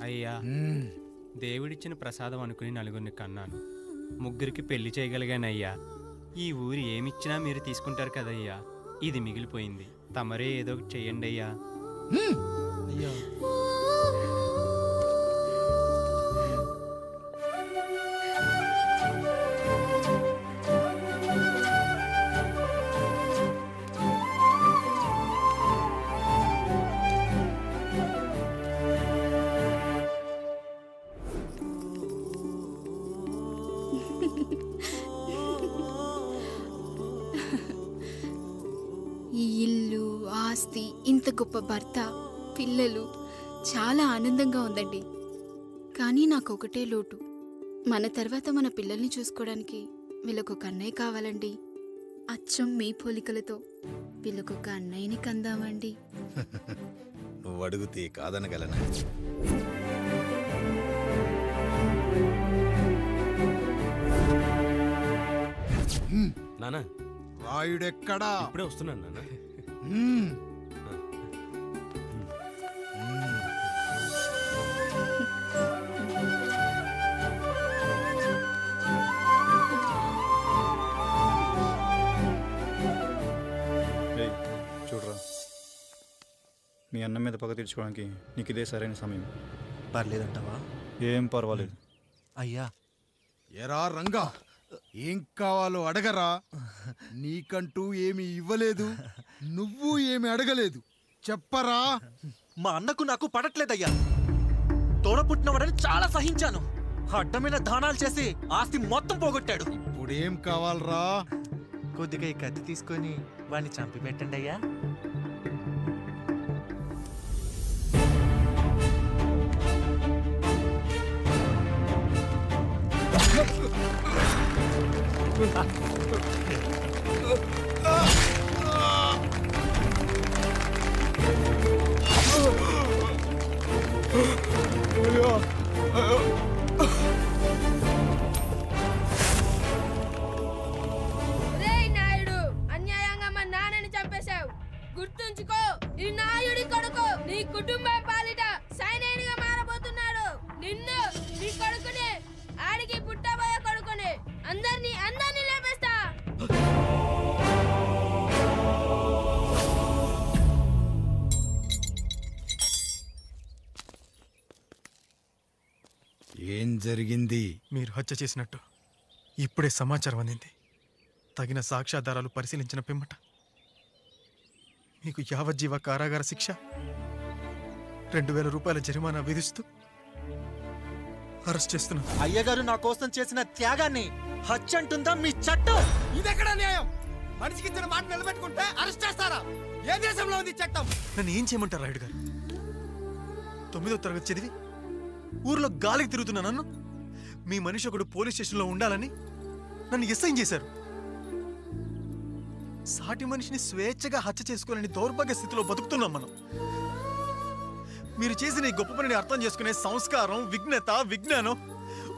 అయ్యా, దేవుడిచ్చిన ప్రసాదం అనుకుని నలుగురిని కన్నాను. ముగ్గురికి పెళ్లి చేయగలిగానయ్యా. ఈ ఊరు ఏమిచ్చినా మీరు తీసుకుంటారు కదయ్యా. ఇది మిగిలిపోయింది. తమరే ఏదో ఒకటి చెయ్యండి అయ్యా. అయ్యా ఈ ఇల్లు, ఆస్తి, ఇంత గొప్ప భర్త, పిల్లలు చాలా ఆనందంగా ఉందండి. కానీ నాకు ఒకటే లోటు. మన తర్వాత మన పిల్లల్ని చూసుకోవడానికి వీళ్ళకొక అన్నయ్య కావాలండి. అచ్చం మీ పోలికలతో వీళ్ళకొక అన్నయ్యని కందామండి. నువ్వు అడిగితే కాదనగలనా? నానా రాయుడెక్కడా? ఇప్పుడే వస్తున్నాను నాన్న. చూడరా, మీ అన్నం మీద పగ తీర్చుకోవడానికి నీకు ఇదే సరైన సమయం. పర్లేదంటావా? ఏం పర్వాలేదు. అయ్యా, ఎరా రంగా, ఏం కావాలో అడగరా. నీకంటూ ఏమి ఇవ్వలేదు, నువ్వు ఏమి అడగలేదు. చెప్పరా. మా అన్నకు నాకు పడట్లేదయ్యా. తోడ పుట్టినవాడని చాలా సహించాను. అడ్డమైన దానాలు చేసి ఆస్తి మొత్తం పోగొట్టాడు. ఇప్పుడేం కావాలరా? కొద్దిగా ఈ కత్తి తీసుకొని వాడిని చంపి పెట్టండి అయ్యా. నాయుడు, అన్యాయంగా మా నాన్నని చంపేశావు. గుర్తుంచుకో, ఈ నాయుడి కొడుకు నీ కుటుంబం పాలిట సైనికుడిగా మారబోతున్నాడు. నిన్ను, నీ కొడుకుని, ఆడికి పుట్టబోయే కొడుకుని అందరినీ లేపేస్తా. ఏం జరిగింది? మీరు హత్య చేసినట్టు ఇప్పుడే సమాచారం అందింది. తగిన సాక్ష్యాధారాలు పరిశీలించిన పిమ్మట మీకు యావజ్జీవ కారాగార శిక్ష, 2000 రూపాయల జరిమానా విధిస్తూ అరెస్ట్ చేస్తున్నాను. అయ్యగారు నా కోసం చేసిన త్యాగాన్ని హత్య అంటుందా మీ చట్టం? ఇదెక్కడ న్యాయం? మనిషికి ఇచ్చిన మాట నిలబెట్టుకుంటే అరెస్ట్ చేస్తారా? ఏ దేశంలో ఉంది చట్టం? నన్ను ఏం చేయమంటారు రాయుడు గారు? 9వ తరగతి చదివి ఊర్లో గాలికి తిరుగుతున్నా నన్ను మీ మనిషి ఒకడు పోలీస్ స్టేషన్లో ఉండాలని నన్ను ఎస్ఐ చేశారు. సాటి మనిషిని స్వేచ్ఛగా హత్య చేసుకోలేని దౌర్భాగ్య స్థితిలో బతుకుతున్నాం మనం. మీరు చేసిన ఈ గొప్ప పనిని అర్థం చేసుకునే సంస్కారం, విజ్ఞత, విజ్ఞానం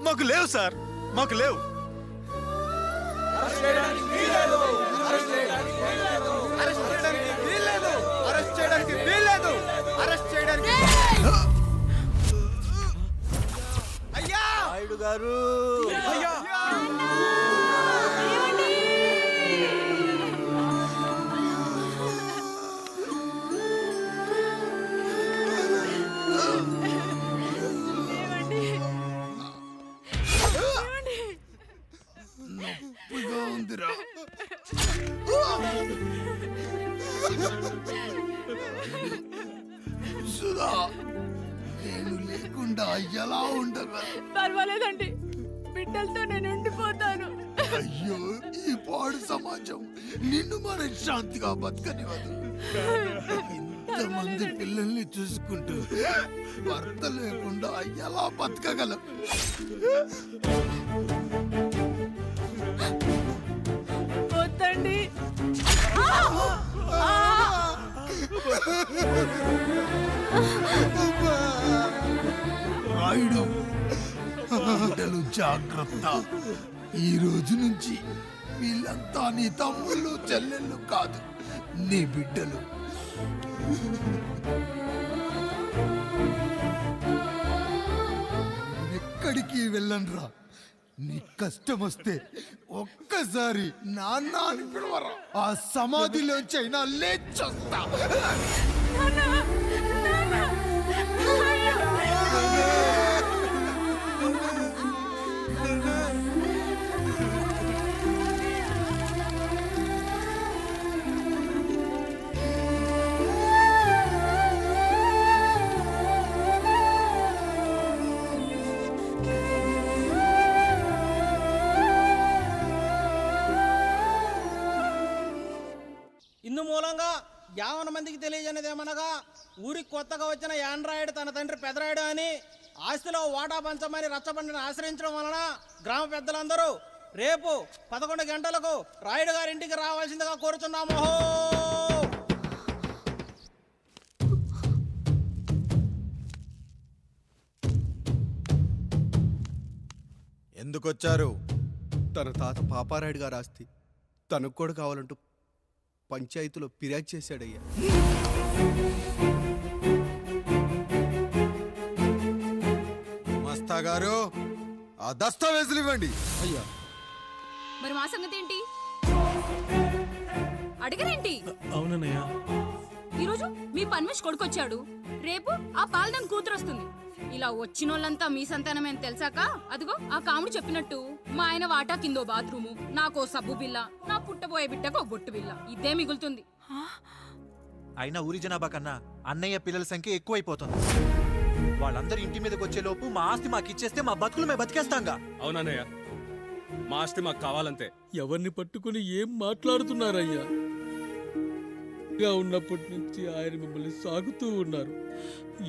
మాకు లేవు సార్, మాకు లేవు. నాయుడు గారు, నొప్పిగా ఉందిరా. సుధా, నేను లేకుండా ఎలా ఉండగలను? పర్వాలేదండి, బిడ్డలతో నేను ఉండిపోతాను. అయ్యో, ఈ పాడు సమాజం నిన్ను మనశ్శాంతిగా బతకనివ్వదు. ఇంతమంది పిల్లల్ని చూసుకుంటూ భర్త లేకుండా ఎలా బతకగలం? వద్దండి. రాయుడు, బిడ్డలు జాగ్రత్త. ఈ రోజు నుంచి వీళ్ళంతా నీ తమ్ముళ్ళు, చెల్లెళ్ళు కాదు, నీ బిడ్డలు. వెళ్ళనురా. నీ కష్టం వస్తే ఒక్కసారి నాన్న అని పిలవరా. ఆ సమాధిలోంచి అయినా లేచొస్తా. ఇందు మూలంగా 50 మందికి తెలియజేయనిదేమనగా ఊరికి కొత్తగా వచ్చిన యాండ్రాయిడ్ తన తండ్రి పెదరాయుడు అని ఆస్తిలో వాటా పంచమని రచ్చబండిని ఆశ్రయించడం వలన గ్రామ పెద్దలందరూ రేపు 11 గంటలకు రాయుడు గారి ఇంటికి రావాల్సిందిగా కోరుచున్నాము. ఎందుకొచ్చారు? తన తాత పాపారాయుడు గారు ఆస్తి తనకు కూడా కావాలంటూ పంచాయతీలో ఫిర్యాదు చేశాడయ్యా. మస్తా గారు, ఆ దస్తావేజులు ఇవ్వండి. అయ్యా, మరి మా సంగతి ఏంటి? అడగరేంటి? అవునన్నయ్య. ఈరోజు మీ పన్మేష్ కొడుకొచ్చాడు, రేపు ఆ పాల్దాన్ కూతురు వస్తుంది. ఇలా వచ్చినోళ్ళంతా మీ సంతానమేని తెలిసాక అదిగో ఆ కాముడు చెప్పినట్టు మా ఆయన వాటా కిందో బాత్రూము, నాకో సబ్బు బిల్ల, నా పుట్టబోయే బిడ్డకో బొట్టు బిల్ల, ఇదే మిగులుతుంది. అయినా ఊరి జనాభా కన్నా అన్నయ్య పిల్లల సంఖ్య ఎక్కువైపోతుంది. వాళ్ళందరూ ఇంటి మీదకి వచ్చే లోపు మా ఆస్తి మాకు ఇచ్చేస్తే మా బతుకులు మేము బతికేస్తాంగా. అవునన్నయ్య, మా ఆస్తి మాకు కావాలంతే. ఎవరిని పట్టుకుని ఏం మాట్లాడుతున్నారయ్యా? గా ఉన్నప్పటి నుంచి ఆయన మిమ్మల్ని సాగుతూ ఉన్నారు.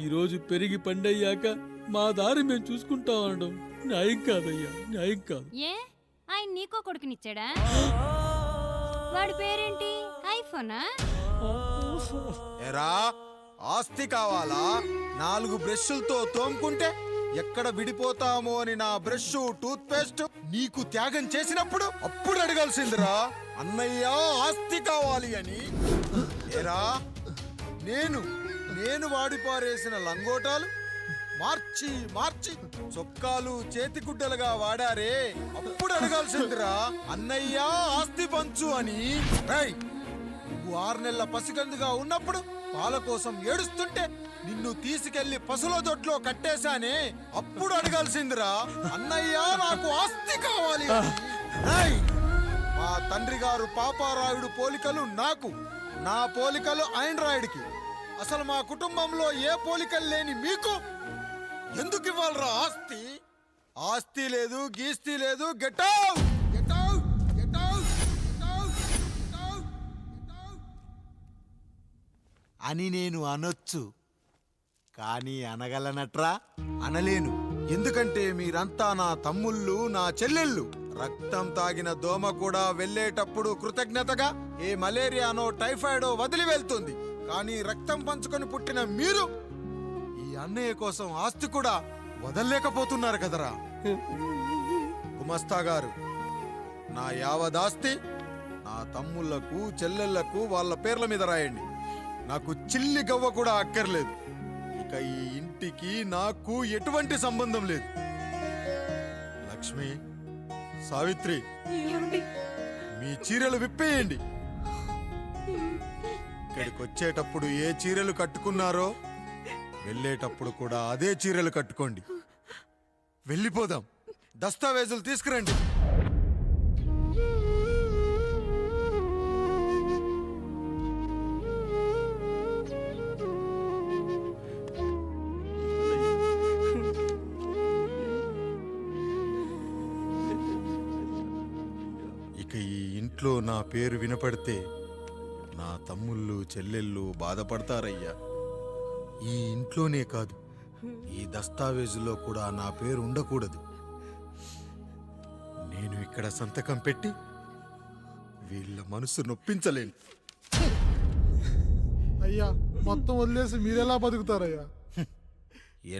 ఈరోజు పెరిగి పండయ్యాక మా దారి మేము చూసుకుంటాం అనడం న్యాయం కాదయ్యా, న్యాయం కాదు. ఏ ఆయన నీకో కొడుకునిచ్చాడా? వాడి పేరేంటి? ఐఫోనా? ఎరా, ఆస్తి కావాలా? 4 బ్రష్లతో తోముకుంటే ఎక్కడ విడిపోతామో అని నా బ్రష్ టూత్ పేస్ట్ నీకు త్యాగం చేసినప్పుడు అప్పుడు అడగాల్సిందిరా. అన్నయ్య ఆస్తి కావాలి అని. ఎరా, నేను వాడిపారేసిన లంగోటాలు మార్చి మార్చి చొక్కాలు చేతిగుడ్డలుగా వాడారే, అప్పుడు అడగాల్సిందిరా అన్నయ్య ఆస్తి పంచు అని. రేయ్, నువ్వు 6 నెలల పసికందుగా ఉన్నప్పుడు పాల కోసం ఏడుస్తుంటే నిన్ను తీసుకెళ్లి పసుల దొడ్లో కట్టేశానే, అప్పుడు అడగాల్సిందిరా అన్నయ్య నాకు ఆస్తి కావాలి అని. రేయ్, మా తండ్రి గారు పాపారాయుడు పోలికలు నాకు, నా పోలికలు ఆండ్రాయిడ్కి. అసలు మా కుటుంబంలో ఏ పోలికలు లేని మీకు ఎందుకు ఇవ్వాలరా ఆస్తి? ఆస్తి లేదు, గీస్తి లేదు. Get out, get out, get out, get out, get out, get out అని నేను అనొచ్చు, కానీ అనగలనట్రా? అనలేను. ఎందుకంటే మీరంతా నా తమ్ముళ్ళు, నా చెల్లెళ్ళు. రక్తం తాగిన దోమ కూడా వెళ్ళేటప్పుడు కృతజ్ఞతగా ఏ మలేరియానో టైఫాయిడో వదిలి వెళ్తుంది. కానీ రక్తం పంచుకొని పుట్టిన మీరు ఈ అన్నయ్య కోసం ఆస్తి కూడా వదల్లేకపోతున్నారు కదరా. గుమస్తా గారు, నా యావదాస్తి నా తమ్ముళ్లకు, చెల్లెళ్లకు వాళ్ళ పేర్ల మీద రాయండి. నాకు చిల్లి గవ్వ కూడా అక్కర్లేదు. ఇక ఈ ఇంటికి నాకు ఎటువంటి సంబంధం లేదు. లక్ష్మి, సావిత్రి, మీ చీరలు విప్పేయండి. ఇక్కడికి వచ్చేటప్పుడు ఏ చీరలు కట్టుకున్నారో వెళ్ళేటప్పుడు కూడా అదే చీరలు కట్టుకోండి. వెళ్ళిపోదాం. దస్తావేజులు తీసుకురండి. ఇక ఈ ఇంట్లో నా పేరు వినపడితే నా తమ్ముళ్ళు, చెల్లెళ్ళు బాధపడతారయ్యా. ఈ ఇంట్లోనే కాదు, ఈ దస్తావేజులో కూడా నా పేరు ఉండకూడదు. నేను ఇక్కడ సంతకం పెట్టి వీళ్ళ మనసు నొప్పించలేను. అయ్యా, మొత్తం వదిలేసి మీరెలా బతుకుతారయ్యా?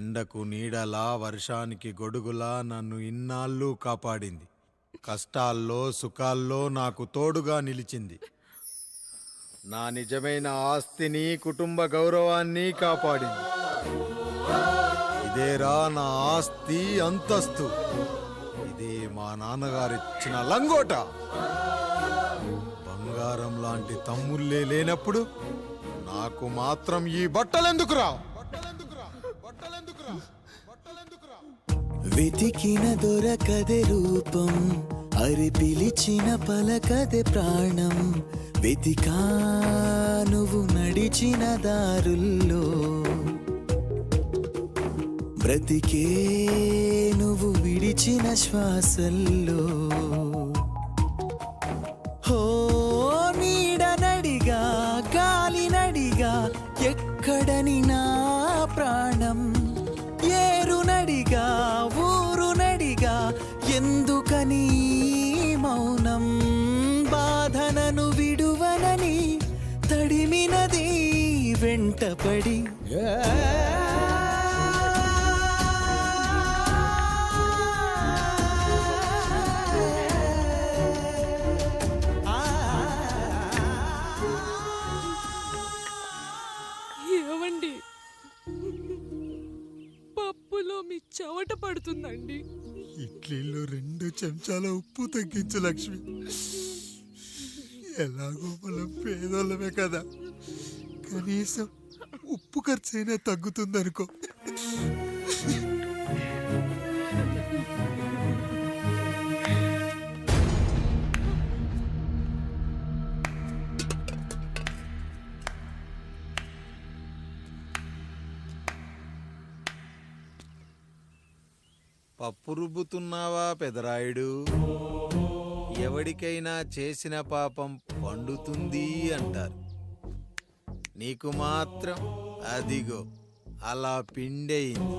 ఎండకు నీడలా, వర్షానికి గొడుగులా నన్ను ఇన్నాళ్ళు కాపాడింది. కష్టాల్లో, సుఖాల్లో నాకు తోడుగా నిలిచింది. నా నిజమైన ఆస్తిని, కుటుంబ గౌరవాన్ని కాపాడింది. ఇదేరా నా ఆస్తి అంతస్తు. ఇదే మా నాన్నగారిచ్చిన లంగోట. బంగారం లాంటి తమ్ముళ్ళే లేనప్పుడు నాకు మాత్రం ఈ బట్టలెందుకురా? వెతికిన దొరకదే రూపం, అరి పిలిచిన పలకదే ప్రాణం. వెతికా నువ్వు నడిచిన దారుల్లో, బ్రతికే నువ్వు విడిచిన శ్వాసల్లో. హో నీడనడిగా గాలినడిగా ఎక్కడని నా ప్రాణం. ఏరునడిగా ఊరునడిగా ఎందుకని మౌనం. బాధనను విడువనని తడిమినది వెంటపడి. ఏవండి, పప్పులో మీ చెమట పడుతుందండి. ఇడ్లీలో 2 చెంచాల ఉప్పు తగ్గించు లక్ష్మి. ఎలాగో మనం పేదోళ్ళమే కదా, కనీసం ఉప్పు ఖర్చైనా తగ్గుతుందనుకో. పప్పు రుబ్బుతున్నావా పెదరాయుడు? ఎవడికైనా చేసిన పాపం పండుతుంది అంటారు. నీకు మాత్రం అదిగో అలా పిండయింది.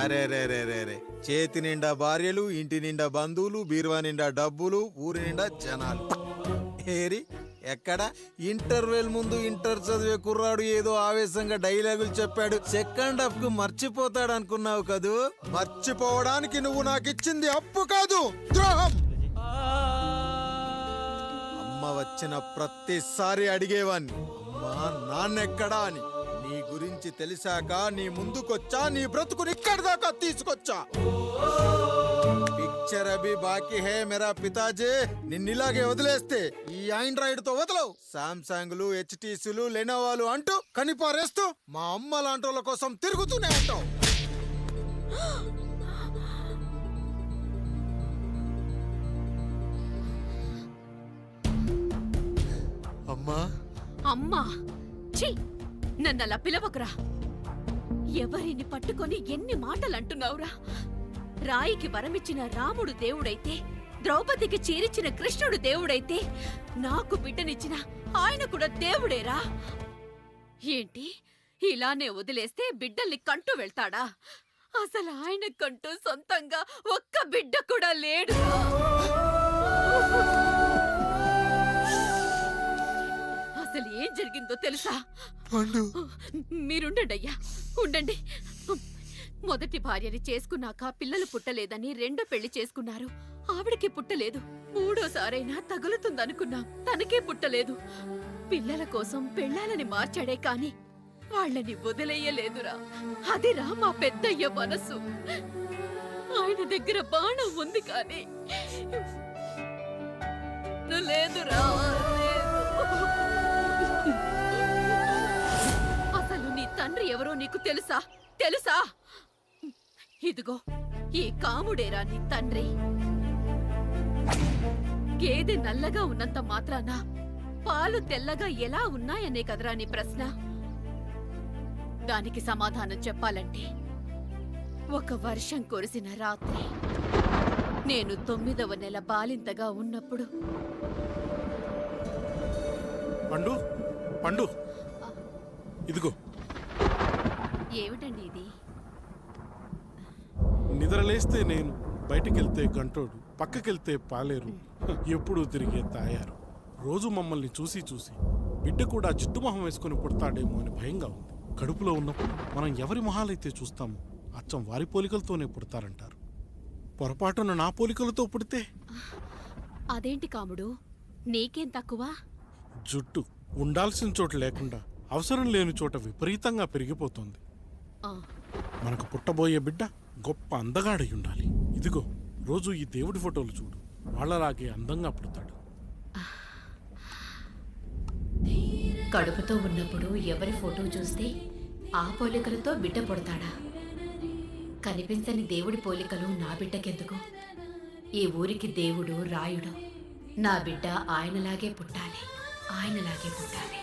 అరే రే రే రే రే, చేతి నిండా భార్యలు, ఇంటి నిండా బంధువులు, బీరువా నిండా డబ్బులు, ఊరి నిండా జనాలు. ఏరి ఎక్కడ? ఇంటర్వెల్ ముందు ఇంటర్ చదివే కుర్రాడు ఏదో ఆవేశంగా డైలాగులు చెప్పాడు. సెకండ్ హాఫ్ కు మర్చిపోతాడు అనుకున్నావు కదూ? మర్చిపోవడానికి నువ్వు నాకు ఇచ్చింది అప్పు కాదు, ద్రోహం. అమ్మ వచ్చిన ప్రతిసారి అడిగేవాన్ని, అమ్మా నాన్నెక్కడా అని. నీ గురించి తెలిసాక నీ ముందుకొచ్చా, నీ బ్రతుకుని ఇక్కడి దాకా తీసుకొచ్చా. పిక్చర్ అభి బాకీ హే మేరా పితాజీ. నిన్నిలాగే వదిలేస్తే ఈ ఆండ్రాయిడ్ తో వదలవు. సామ్సంగ్లు, హెచ్టీసీలు, లెనోవాలు అంటూ కనిపారేస్తూ మా అమ్మ లాంటి వాళ్ళ కోసం తిరుగుతూనే ఉంటావు. అమ్మా అమ్మా, ఛీ, నన్నలా పిలవకురా. ఎవరిని పట్టుకొని ఎన్ని మాటలు అంటున్నావురా? రాయికి వరమిచ్చిన రాముడు దేవుడైతే, ద్రౌపదికి చీరిచ్చిన కృష్ణుడు దేవుడైతే, నాకు బిడ్డనిచ్చిన ఆయన కూడా దేవుడేరా. ఏంటి, ఇలానే వదిలేస్తే బిడ్డల్ని కంటూ వెళ్తాడా? అసలు ఆయన కంటూ సొంతంగా ఒక్క బిడ్డ కూడా లేడు. అసలు ఏం జరిగిందో తెలుసా? మీరుండండి అయ్యా, ఉండండి. మొదటి భార్యని చేసుకున్నాక పిల్లలు పుట్టలేదని రెండో పెళ్లి చేసుకున్నారు. ఆవిడకి పుట్టలేదు. మూడోసారైనా తగులుతుందనుకున్నాం, తనకే పుట్టలేదు. పిల్లల కోసం పెళ్ళాలని మార్చాడే కాని వాళ్ళని వదిలేయలేదురా. అదిరా మా పెద్దయ్య మనసు. ఆయన దగ్గర బాణం ఉంది కానీ లేదురా. అసలు నీ తండ్రి ఎవరో నీకు తెలుసా? తెలుసా? ఇదిగో ఈ కాముడేరా నీ తండ్రి. గేదె నల్లగా ఉన్నంత మాత్రాన పాలు తెల్లగా ఎలా ఉన్నాయనే కదరా నీ ప్రశ్న. దానికి సమాధానం చెప్పాలంటే, ఒక వర్షం కురిసిన రాత్రి నేను 9వ నెల బాలింతగా ఉన్నప్పుడు. పండు పండు, ఇదిగో. ఏమిటండి ఇది? నిద్రలేస్తే నేను, బయటికెళ్తే గంటోడు, పక్కకెళ్తే పాలేరు, ఎప్పుడూ తిరిగే తాయారు. రోజు మమ్మల్ని చూసి చూసి బిడ్డ కూడా జిడ్డు మొహం వేసుకుని పుడతాడేమో అని భయంగా ఉంది. కడుపులో ఉన్నప్పుడు మనం ఎవరి మొహాలైతే చూస్తామో అచ్చం వారి పోలికలతోనే పుడతారంటారు. పొరపాటున నా పోలికలతో పుడితే? అదేంటి కాముడు, నీకేం తక్కువ? జుట్టు ఉండాల్సిన చోట లేకుండా అవసరం లేని చోట విపరీతంగా పెరిగిపోతుంది. మనకు పుట్టబోయే బిడ్డ గొప్ప అందగాడై ఉండాలి. ఇదిగో రోజు ఈ దేవుడి ఫోటోలు చూడు, వాళ్ళలాగే అందంగా పుడతాడు. కడుపుతో ఉన్నప్పుడు ఎవరి ఫోటో చూస్తే ఆ పోలికలతో బిడ్డ పుడతాడా? కనిపించని దేవుడి పోలికలు నా బిడ్డకెందుకు? ఈ ఊరికి దేవుడు రాయుడు. నా బిడ్డ ఆయనలాగే పుట్టాలి, ఆయనలాగే పుట్టాలి.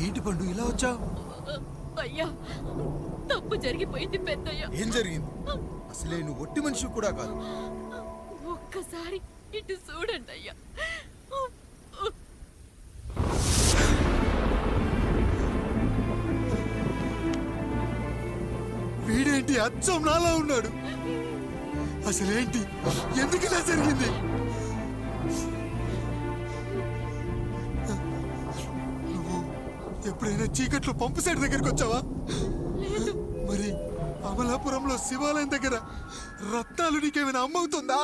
ఏంటి పండు ఇలా వచ్చావు? అయ్యా, తప్పు జరిగిపోయింది పెద్దయ్య. ఏం జరిగింది? అసలే నువ్వు ఒట్టి మనిషి కూడా కాదు. ఒక్కసారి ఇటు చూడండి అయ్యా. వీడేంటి అచ్చం నాలా ఉన్నాడు? అసలేంటి, ఎందుకు ఇలా జరిగింది? నువ్వు ఎప్పుడైనా చీకట్లో పంపు సైడ్ దగ్గరికి వచ్చావా? మరి అమలాపురంలో శివాలయం దగ్గర రత్నాలు నీకేమైనా అమ్మవుతుందా?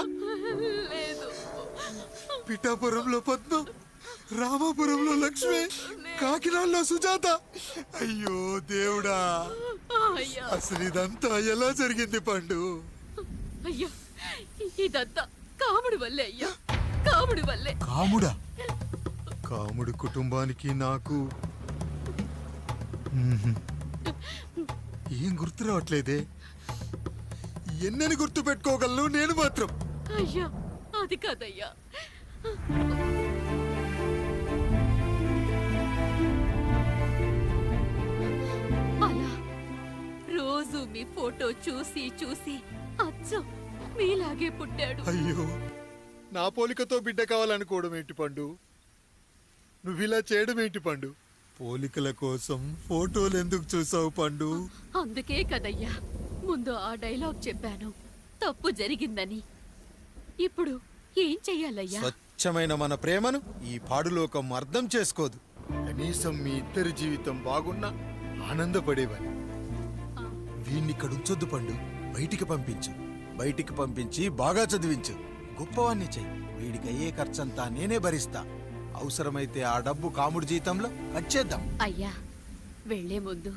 పిఠాపురంలో పద్మం, రామాపురంలో లక్ష్మి, కాకినాడలో సుజాత. అయ్యో దేవుడా, అసలు ఇదంతా ఎలా జరిగింది పండు? అయ్యా, ఇదంతా కాముడి వల్లే అయ్యా, కాముడి వల్లే. కాముడా? కాముడు కుటుంబానికి నాకు ఏం గుర్తు రావట్లేదే. ఎన్నని గుర్తు పెట్టుకోగలను నేను మాత్రం. అయ్యా, అది కాదయ్యా. అలా రోజు మీ ఫోటో చూసి చూసి అచ్చం మీలాగే పుట్టాడు. అయ్యో, నా పోలికతో బిడ్డ కావాలనుకోవడం ఏంటి పండు? నువ్విలా చేయడం ఏంటి పండు? పోలికల కోసం ఫోటోలు ఎందుకు చూసావు పండు? అందుకే కదయ్యా ముందు ఆ డైలాగ్ చెప్పాను, తప్పు జరిగిందని. ఇప్పుడు ఏం చెయ్యాలయ్యా? స్వచ్ఛమైన మన ప్రేమను ఈ పాడులోకం అర్థం చేసుకోదు. కనీసం మీ ఇద్దరి జీవితం బాగున్నా ఆనందపడేవాని. వీణ్ణి ఇక్కడ ఉంచొద్దు పండు, బయటికి పంపించు. బయటికి పంపించి బాగా చదివించు, గొప్పవాణ్ణి చెయ్యి. వీడికి అయ్యే ఖర్చంతా నేనే భరిస్తా. అవసరమైతే ఆ డబ్బు కాముడి జీతంలో వచ్చేద్దాం. అయ్యా, వెళ్లే ముందు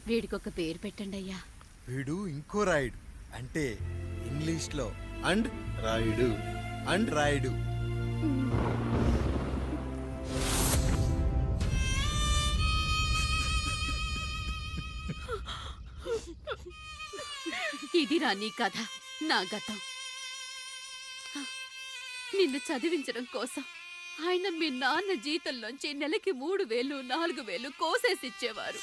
వీడికొక పేరు పెట్టండి అయ్యా. వీడు ఇంకో రాయుడు, అంటే ఇంగ్లీష్లో అండ్ రాయుడు, అండ్ రాయుడు. ఇదిరా నీ కథ, నా గతం. నిన్ను చదివించడం కోసం ఆయన మీ నాన్న జీతంలోంచి నెలకి 3000, 4000 కోసేసిచ్చేవారు.